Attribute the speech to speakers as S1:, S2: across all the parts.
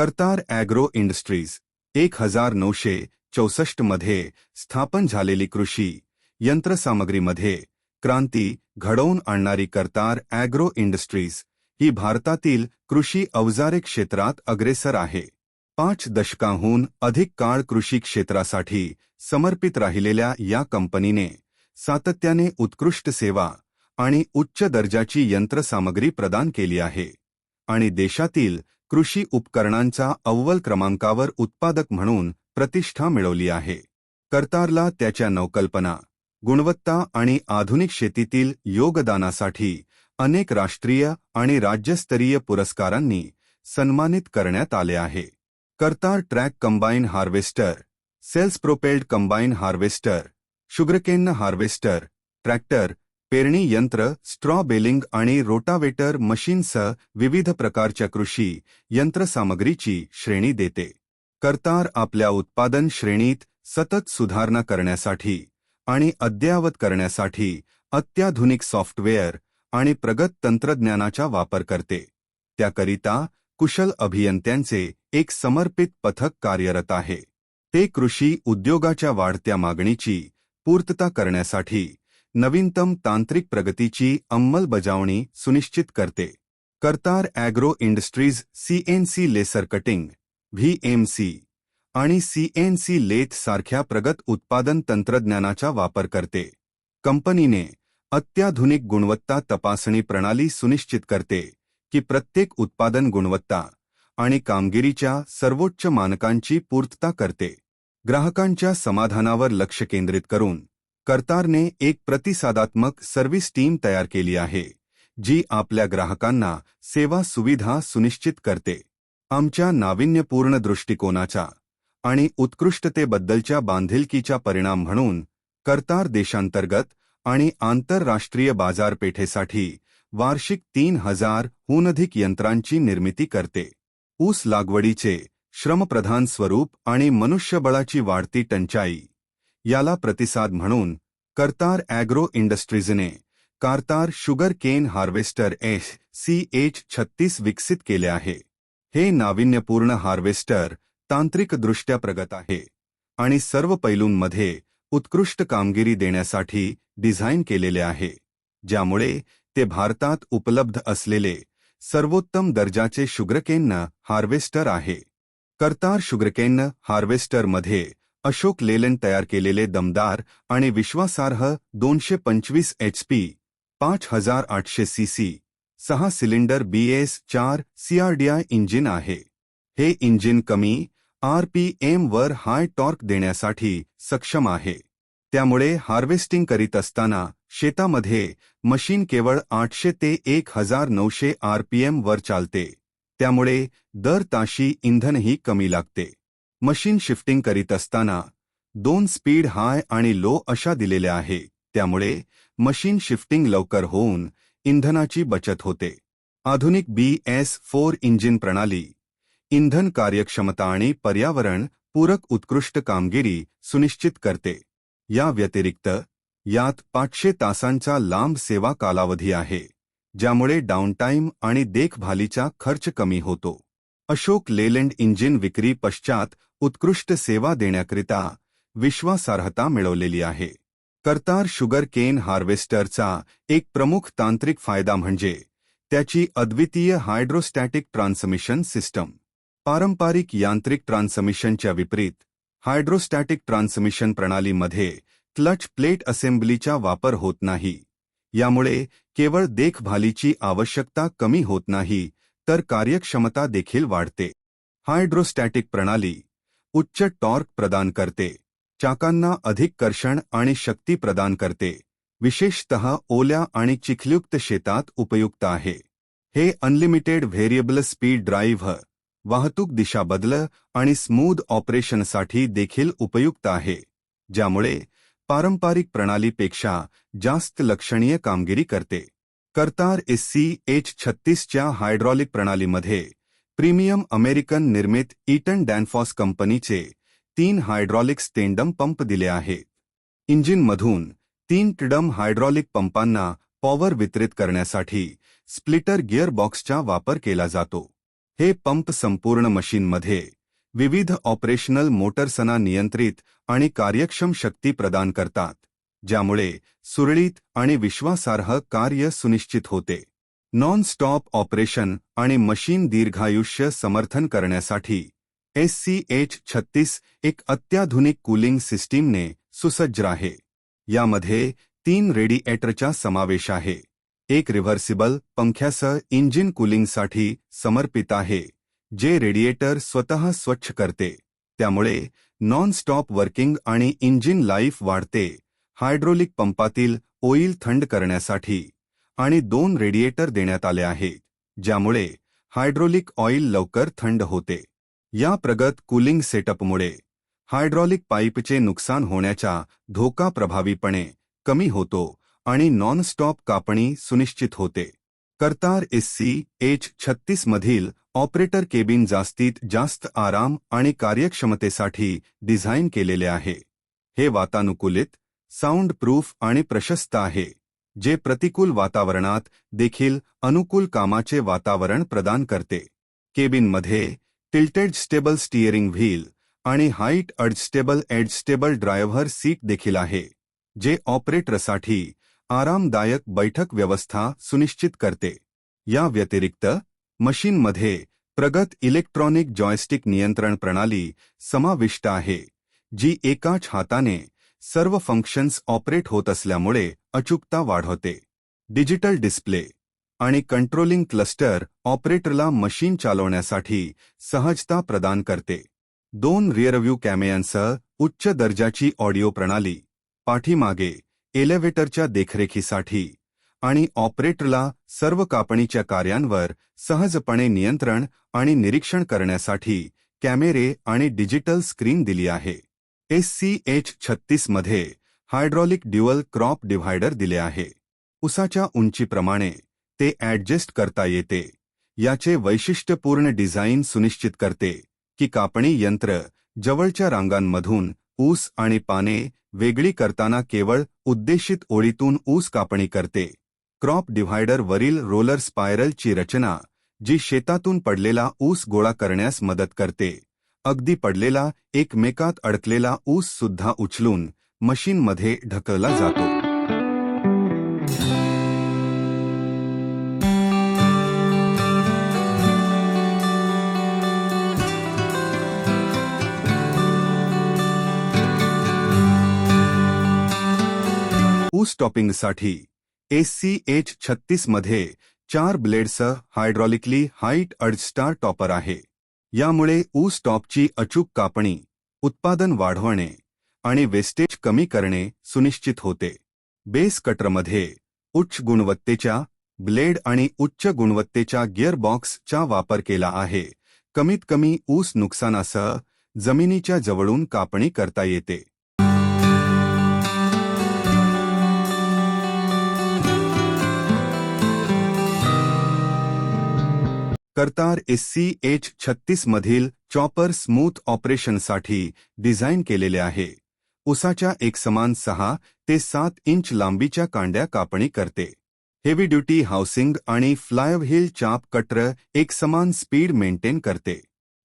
S1: Kartar agro industries 1964 मध्ये स्थापन झालेली कृषी यंत्रसामग्रीमध्ये क्रांती घडवून आणणारी करतार ॲग्रो इंडस्ट्रीज ही भारतातील कृषी अवजारे क्षेत्रात अग्रेसर आहे. 5 दशकांहून अधिक काळ कृषी क्षेत्रासाठी समर्पित राहिलेल्या या कंपनीने सातत्याने उत्कृष्ट सेवा आणि उच्च दर्जाची यंत्रसामग्री प्रदान केली आहे आणि देशातील कृषी उपकरणांचा अव्वल क्रमांकावर उत्पादक म्हणून प्रतिष्ठा मिळवली आहे. करतारला त्याच्या नवकल्पना, गुणवत्ता आणि आधुनिक शेतीतील योगदानासाठी अनेक राष्ट्रीय आणि राज्यस्तरीय पुरस्कारांनी सन्मानित करण्यात आले आहे. Kartar track combine harvester, self propelled combine harvester, sugarcane harvester, tractor, पेरणी यंत्र, स्ट्रॉ बेलिंग आणि रोटावेटर मशीनसह विविध प्रकारच्या कृषी यंत्रसामग्रीची श्रेणी देते. करतार आपल्या उत्पादन श्रेणीत सतत सुधारणा करण्यासाठी आणि अद्ययावत करण्यासाठी अत्याधुनिक सॉफ्टवेअर आणि प्रगत तंत्रज्ञानाचा वापर करते. त्याकरिता कुशल अभियंत्यांचे एक समर्पित पथक कार्यरत आहे. ते कृषी उद्योगाच्या वाढत्या मागणीची पूर्तता करण्यासाठी नवीनतम तांत्रिक प्रगतीची अंमलबजावणी सुनिश्चित करते. Kartar agro industries CNC laser cutting, VMC आणि CNC लेथ सारख्या प्रगत उत्पादन तंत्रज्ञानाचा वापर करते. कंपनीने अत्याधुनिक गुणवत्ता तपासणी प्रणाली सुनिश्चित करते की प्रत्येक उत्पादन गुणवत्ता आणि कामगिरीच्या सर्वोच्च मानकांची पूर्तता करते. ग्राहकांच्या समाधानावर लक्ष केंद्रित करून करतारने एक प्रतिसादात्मक सर्व्हिस टीम तयार केली आहे, जी आपल्या ग्राहकांना सेवा सुविधा सुनिश्चित करते. आमच्या नाविन्यपूर्ण दृष्टिकोनाचा आणि उत्कृष्टतेबद्दलच्या बांधिलकीचा परिणाम म्हणून करतार देशांतर्गत आणि आंतरराष्ट्रीय बाजारपेठेसाठी वार्षिक 3000 हून अधिक यंत्रांची निर्मिती करते. ऊस लागवडीचे श्रमप्रधान स्वरूप आणि मनुष्यबळाची वाढती टंचाई याला प्रतिसाद म्हणून करतार ॲग्रो इंडस्ट्रीजने Kartar sugar cane harvester SCH-36 विकसित केले आहे. हे नाविन्यपूर्ण हार्वेस्टर तांत्रिकदृष्ट्या प्रगत आहे आणि सर्व पैलूंमध्ये उत्कृष्ट कामगिरी देण्यासाठी डिझाइन केलेले आहे, ज्यामुळे ते भारतात उपलब्ध असलेले सर्वोत्तम दर्जाचे शुगरकेन हार्वेस्टर आहे. करतार शुगरकेन हार्वेस्टरमध्ये अशोक लेलँड तयार केलेले दमदार आणि विश्वासार्ह 225 HP 5800 cc 6 cylinder BS4 CRDI engine आहे. हे इंजिन कमी RPM वर हाय टॉर्क देण्यासाठी सक्षम आहे. त्यामुळे हार्वेस्टिंग करीत असताना शेतामध्ये मशीन केवळ 800 ते 1900 RPM वर चालते. त्यामुळे दर ताशी इंधनही कमी लागते. मशीन शिफ्टिंग करीत असताना 2 स्पीड हाय आणि लो अशा दिलेल्या आहे. त्यामुळे मशीन शिफ्टिंग लवकर होऊन इंधनाची बचत होते. आधुनिक BS4 इंजिन प्रणाली इंधन कार्यक्षमता आणि पर्यावरण पूरक उत्कृष्ट कामगिरी सुनिश्चित करते. या व्यतिरिक्त यात 500 तासांचा लांब सेवा कालावधी आहे, ज्यामुळे डाऊनटाईम आणि देखभालीचा खर्च कमी होतो. अशोक लेलँड इंजिन विक्री पश्चात उत्कृष्ट सेवा देण्याकरिता विश्वासार्हता मिळवलेली आहे. करतार शुगर केन हार्वेस्टरचा एक प्रमुख तांत्रिक फायदा म्हणजे त्याची अद्वितीय हायड्रोस्टॅटिक ट्रान्समिशन सिस्टम. पारंपरिक यांत्रिक ट्रान्समिशनच्या विपरीत हायड्रोस्टॅटिक ट्रान्समिशन प्रणालीमध्ये क्लच प्लेट असेंब्लीचा वापर होत नाही. यामुळे केवळ देखभालीची आवश्यकता कमी होत नाही, तर कार्यक्षमता देखील वाढते. हायड्रोस्टॅटिक प्रणाली उच्च टॉर्क प्रदान करते, चाकांना अधिक कर्षण आणि शक्ती प्रदान करते, विशेषतः ओल्या आणि चिखलयुक्त शेतात उपयुक्त आहे. हे अनलिमिटेड व्हेरिएबल स्पीड ड्राईव्ह, वाहतूक दिशा बदल आणि स्मूथ ऑपरेशनसाठी देखील उपयुक्त आहे, ज्यामुळे पारंपरिक प्रणालीपेक्षा जास्त लक्षणीय कामगिरी करते. करतार SCH-36 च्या हायड्रॉलिक प्रणालीमध्ये प्रीमियम अमेरिकन निर्मित ईटन डॅनफॉस कंपनीचे 3 हायड्रॉलिक स्टेंडम पंप दिले आहेत. इंजिनमधून 3 टिडम हायड्रॉलिक पंपांना पॉवर वितरित करण्यासाठी स्प्लिटर गिअर बॉक्सचा वापर केला जातो. हे पंप संपूर्ण मशीनमध्ये विविध ऑपरेशनल मोटर्सना नियंत्रित आणि कार्यक्षम शक्ती प्रदान करतात, ज्यामुळे सुरळीत आणि विश्वासार्ह कार्य सुनिश्चित होते. नॉन स्टॉप ऑपरेशन आणि मशीन दीर्घायुष्य समर्थन करण्यासाठी SCH-36 एक अत्याधुनिक कूलिंग सिस्टीमने सुसज्ज आहे. यामध्ये 3 रेडिएटरचा समावेश आहे. एक रिव्हर्सिबल पंख्यासह इंजिन कूलिंगसाठी समर्पित आहे, जे रेडिएटर स्वतः स्वच्छ करते, त्यामुळे नॉन स्टॉप वर्किंग आणि इंजिन लाईफ वाढते. हायड्रोलिक पंपातील ऑइल थंड करण्यासाठी आणि 2 रेडिएटर देण्यात आले आहेत, ज्यामुळे हायड्रोलिक ऑइल लवकर थंड होते. या प्रगत कूलिंग सेटअपमुळे हायड्रॉलिक पाईपचे नुकसान होण्याचा धोका प्रभावीपणे कमी होतो आणि नॉन स्टॉप कापणी सुनिश्चित होते. कर्तार SCH-36 मधील ऑपरेटर केबिन जास्तीत जास्त आराम आणि कार्यक्षमतेसाठी डिझाइन केलेले आहे. हे वातानुकूलित, साऊंड प्रूफ आणि प्रशस्त आहे, जे प्रतिकूल वातावरणात देखील अनुकूल कामाचे वातावरण प्रदान करते. केबिनमध्ये टिल्टेड स्टेबल स्टीअरिंग व्हील आणि हाईट एडजस्टेबल ड्रायव्हर सीट देखील आहे, जे ऑपरेटरसाठी आरामदायक बैठक व्यवस्था सुनिश्चित करते. या व्यतिरिक्त मशीनमध्ये प्रगत इलेक्ट्रॉनिक जॉयस्टिक नियंत्रण प्रणाली समाविष्ट आहे, जी एकाच हाताने सर्व फंक्शन्स ऑपरेट होत असल्यामुळे अचूकता वाढवते. डिजिटल डिस्प्ले आणि कंट्रोलिंग क्लस्टर ऑपरेटरला मशीन चालवण्यासाठी सहजता प्रदान करते. 2 रिअरव्ह्यू कॅमेऱ्यांसह उच्च दर्जाची ऑडिओ प्रणाली, पाठीमागे एलिव्हेटरच्या देखरेखीसाठी आणि ऑपरेटरला सर्व कापणीच्या कार्यांवर सहजपणे नियंत्रण आणि निरीक्षण करण्यासाठी कॅमेरे आणि डिजिटल स्क्रीन दिली आहे. SCH-36 मध्ये हायड्रॉलिक ड्युअल क्रॉप डिव्हायडर दिले आहे. उसाच्या उंचीप्रमाणे ते ॲडजस्ट करता येते. याचे वैशिष्ट्यपूर्ण डिझाइन सुनिश्चित करते की कापणी यंत्र जवळच्या रांगांमधून ऊस आणि पाने वेगळी करताना केवळ उद्देशित ओळीतून ऊस कापणी करते. क्रॉप डिव्हायडर वरील रोलर स्पायरलची रचना, जी शेतातून पडलेला ऊस गोळा करण्यास मदत करते, अगदी पडलेला एकमेकात अडकलेला ऊस सुद्धा उचलून मशीनमध्ये ढकलला जातो. ऊस टॉपिंगसाठी SCH-36 मध्ये 4 ब्लेडसह हायड्रॉलिकली हाईट एडजस्टर टॉपर आहे. यामुळे ऊस टॉपची अचूक कापणी, उत्पादन वाढवणे आणि वेस्टेज कमी करणे सुनिश्चित होते. बेस कटरमध्ये उच्च गुणवत्तेच्या ब्लेड आणि उच्च गुणवत्तेच्या गिअरबॉक्सचा वापर केला आहे. कमीत कमी ऊस नुकसानासह जमिनीच्या जवळून कापणी करता येते. कर्तार SCH-36 मधील चॉपर स्मूथ ऑपरेशनसाठी डिझाइन केलेले आहे. उसाच्या एकसमान 6 ते 7 इंच लांबीच्या कांड्या कापणी करते. हेवी ड्युटी हाऊसिंग आणि फ्लायव्हील चाप कटर एकसमान स्पीड मेंटेन करते.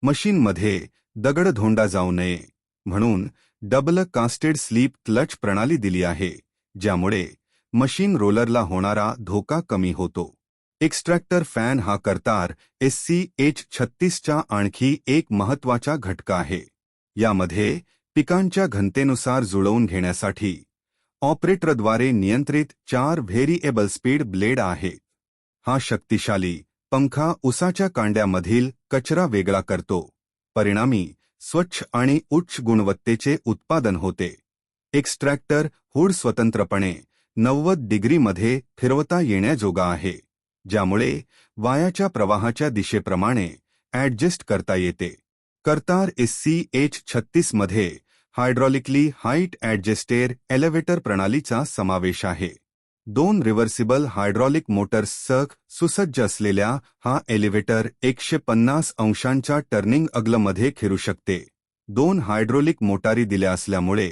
S1: मशीनमध्ये दगडधोंडा जाऊ नये म्हणून डबल कास्टेड स्लीप क्लच प्रणाली दिली आहे, ज्यामुळे मशीन रोलरला होणारा धोका कमी होतो. एक्स्ट्रॅक्टर फॅन हा कर्तार SCH-36 चा आणखी एक महत्त्वाचा घटक आहे. यामध्ये पिकांच्या घनतेनुसार जुळवून घेण्यासाठी ऑपरेटरद्वारे नियंत्रित 4 व्हेरिएबल स्पीड ब्लेड आहे. हा शक्तिशाली पंखा उसाच्या कांड्यामधील कचरा वेगळा करतो, परिणामी स्वच्छ आणि उच्च गुणवत्तेचे उत्पादन होते. एक्स्ट्रॅक्टर हुड स्वतंत्रपणे 90 डिग्रीमध्ये फिरवता येण्याजोगा आहे, ज्यामुळे वायाच्या प्रवाहाच्या दिशेप्रमाणे ॲडजस्ट करता येते. कर्तार SCH-36 मध्ये हायड्रॉलिकली हाईट ॲडजस्टेड एलिव्हेटर प्रणालीचा समावेश आहे. 2 रिव्हर्सिबल हायड्रॉलिक मोटर्ससह सुसज्ज असलेल्या हा एलिव्हेटर 150 अंशांच्या टर्निंग अँगलमध्ये फिरू शकते. 2 हायड्रोलिक मोटारी दिल्या असल्यामुळे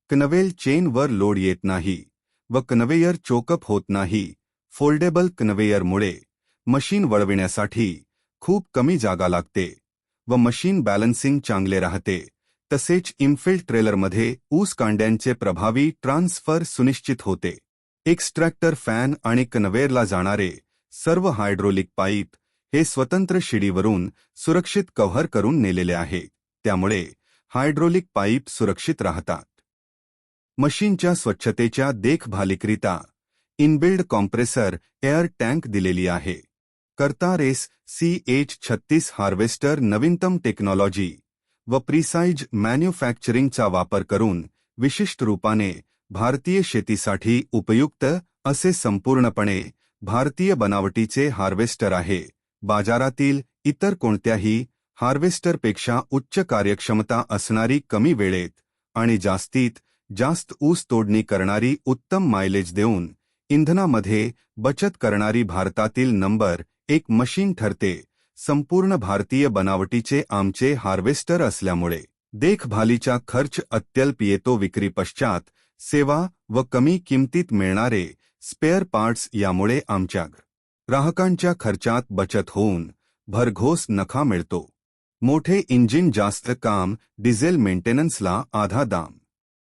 S1: कन्व्हेयर चेनवर लोड येत नाही व कन्व्हेयर चोकअप होत नाही. फोल्डेबल कन्व्हेयरमुळे मशीन वळविण्यासाठी खूप कमी जागा लागते व मशीन बॅलन्सिंग चांगले राहते. तसेच इनफिल्ड ट्रेलरमध्ये ऊस कांड्यांचे प्रभावी ट्रान्सफर सुनिश्चित होते. एक्स्ट्रॅक्टर फॅन आणि कन्व्हेअरला जाणारे सर्व हायड्रोलिक पाईप हे स्वतंत्र शिडीवरून सुरक्षित कव्हर करून नेलेले आहे. त्यामुळे हायड्रोलिक पाईप सुरक्षित राहतात. मशीनच्या स्वच्छतेच्या देखभालीकरिता इनबिल्ड कॉम्प्रेसर एअर टँक दिलेली आहे. कर्तार SCH-36 हार्वेस्टर नवीनतम टेक्नॉलॉजी व प्रिसाइज मॅन्युफॅक्चरिंगचा वापर करून विशिष्ट रूपाने भारतीय शेतीसाठी उपयुक्त असे संपूर्णपणे भारतीय बनावटीचे हार्वेस्टर आहे. बाजारातील इतर कोणत्याही हार्वेस्टरपेक्षा उच्च कार्यक्षमता असणारी, कमी वेळेत आणि जास्तीत जास्त ऊस तोडणी करणारी, उत्तम मायलेज देऊन इंधनामध्ये बचत करणारी भारतातील नंबर 1 मशीन ठरते. संपूर्ण भारतीय बनावटीचे आमचे हार्वेस्टर असल्यामुळे देखभालीचा खर्च अत्यल्प येतो. विक्री पश्चात सेवा व कमी किमतीत मिळणारे स्पेअर पार्ट्स यामुळे आमच्या ग्राहकांच्या खर्चात बचत होऊन भरघोस नफा मिळतो. मोठे इंजिन, जास्त काम, डिझेल मेंटेनन्सला आधा दाम.